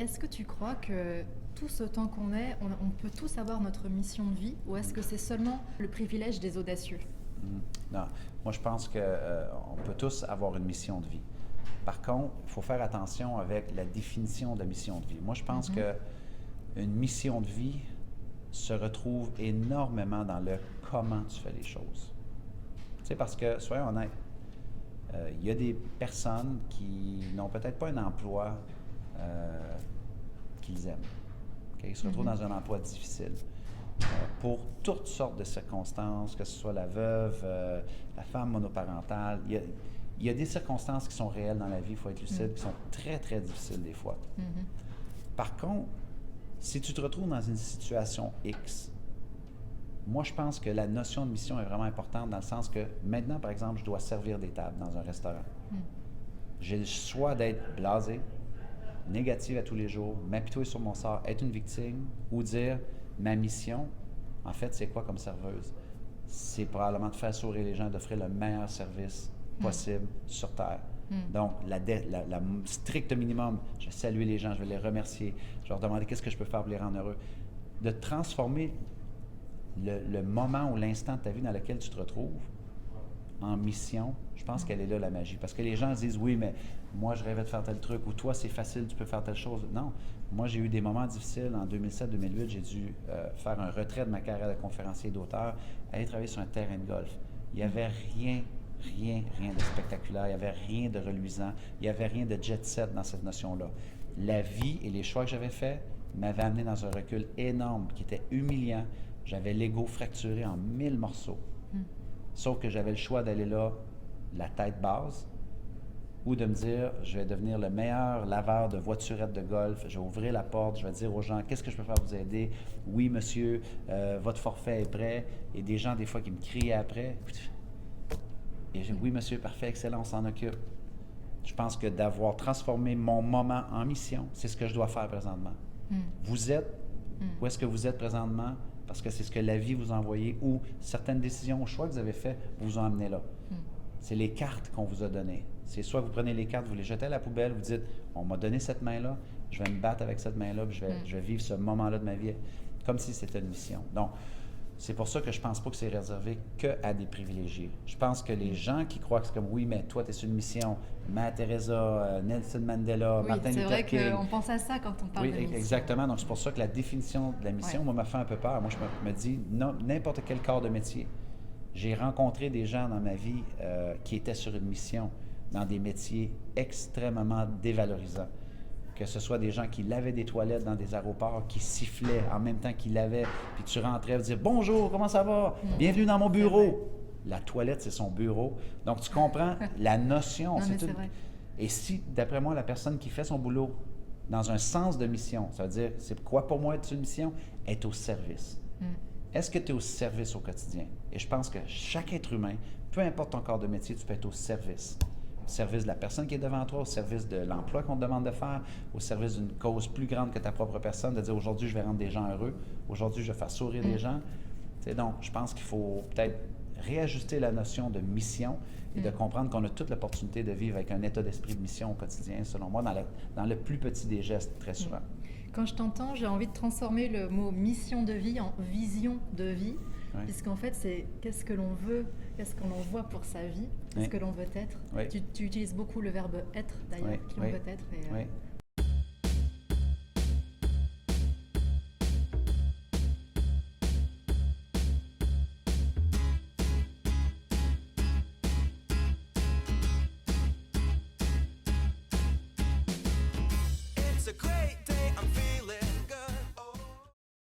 est-ce que tu crois que tout ce temps qu'on est, on peut tous avoir notre mission de vie ou est-ce que c'est seulement le privilège des audacieux? Non, moi je pense qu'on peut tous avoir une mission de vie. Par contre, il faut faire attention avec la définition de la mission de vie. Moi je pense que une mission de vie se retrouve énormément dans le comment tu fais les choses. Tu sais, parce que, soyons honnêtes, il y a des personnes qui n'ont peut-être pas un emploi qu'ils aiment. Okay? Ils se retrouvent dans un emploi difficile. Pour toutes sortes de circonstances, que ce soit la veuve, la femme monoparentale, il y a des circonstances qui sont réelles dans la vie, il faut être lucide, qui sont très, très difficiles des fois. Par contre, si tu te retrouves dans une situation X, moi, je pense que la notion de mission est vraiment importante dans le sens que maintenant, par exemple, je dois servir des tables dans un restaurant. J'ai le choix d'être blasé, négatif à tous les jours, m'apitoyer sur mon sort, être une victime ou dire ma mission, en fait, c'est quoi comme serveuse? C'est probablement de faire sourire les gens, d'offrir le meilleur service possible sur Terre. Donc, la strict minimum, je vais saluer les gens, je vais les remercier, je vais leur demander qu'est-ce que je peux faire pour les rendre heureux. De transformer le moment ou l'instant de ta vie dans lequel tu te retrouves en mission, je pense qu'elle est là la magie. Parce que les gens disent, oui, mais moi, je rêvais de faire tel truc, ou toi, c'est facile, tu peux faire telle chose. Non. Moi, j'ai eu des moments difficiles. En 2007-2008, j'ai dû faire un retrait de ma carrière de conférencier et d'auteur, aller travailler sur un terrain de golf. Il n'y avait rien de spectaculaire, il n'y avait rien de reluisant, il n'y avait rien de jet-set dans cette notion-là. La vie et les choix que j'avais faits m'avaient amené dans un recul énorme qui était humiliant. J'avais l'ego fracturé en 1000 morceaux. Sauf que j'avais le choix d'aller là, la tête basse, ou de me dire, je vais devenir le meilleur laveur de voiturettes de golf, je vais ouvrir la porte, je vais dire aux gens, qu'est-ce que je peux faire pour vous aider? Oui, monsieur, votre forfait est prêt. Et des gens, des fois, qui me crient après. Et je dis, oui, monsieur, parfait, excellent, on s'en occupe. Je pense que d'avoir transformé mon moment en mission, c'est ce que je dois faire présentement. Vous êtes, où est-ce que vous êtes présentement? Parce que c'est ce que la vie vous a envoyé ou certaines décisions ou choix que vous avez faits vous ont amené là. C'est les cartes qu'on vous a données. C'est soit vous prenez les cartes, vous les jetez à la poubelle, vous dites, on m'a donné cette main-là, je vais me battre avec cette main-là, puis je vais vivre ce moment-là de ma vie comme si c'était une mission. Donc, c'est pour ça que je pense pas que c'est réservé qu'à des privilégiés. Je pense que les gens qui croient que c'est comme, oui, mais toi, tu es sur une mission, Mère Teresa, Nelson Mandela, Oui, Martin Luther King. c'est vrai qu'on pense à ça quand on parle de mission. Exactement. Donc, c'est pour ça que la définition de la mission, moi, m'a fait un peu peur. Moi, je me dis, non, n'importe quel corps de métier. J'ai rencontré des gens dans ma vie qui étaient sur une mission, dans des métiers extrêmement dévalorisants. Que ce soit des gens qui lavaient des toilettes dans des aéroports, qui sifflaient en même temps qu'ils lavaient, puis tu rentrais, tu disais « Bonjour, comment ça va? Bienvenue dans mon bureau! » La toilette, c'est son bureau. Donc, tu comprends la notion. Non, mais c'est vrai. Et si, d'après moi, la personne qui fait son boulot dans un sens de mission, ça veut dire, c'est quoi pour moi être une mission? Être au service. Est-ce que tu es au service au quotidien? Et je pense que chaque être humain, peu importe ton corps de métier, tu peux être au service. Au service de la personne qui est devant toi, au service de l'emploi qu'on te demande de faire, au service d'une cause plus grande que ta propre personne, de dire aujourd'hui je vais rendre des gens heureux, aujourd'hui je vais faire sourire des gens. Donc, je pense qu'il faut peut-être réajuster la notion de mission et de comprendre qu'on a toute l'opportunité de vivre avec un état d'esprit de mission au quotidien, selon moi, dans le plus petit des gestes, très souvent. Quand je t'entends, j'ai envie de transformer le mot mission de vie en vision de vie, puisqu'en fait, c'est qu'est-ce que l'on veut, qu'est-ce que l'on voit pour sa vie, qu'est-ce que l'on veut être. Tu utilises beaucoup le verbe être, d'ailleurs, qui l'on veut être. Et,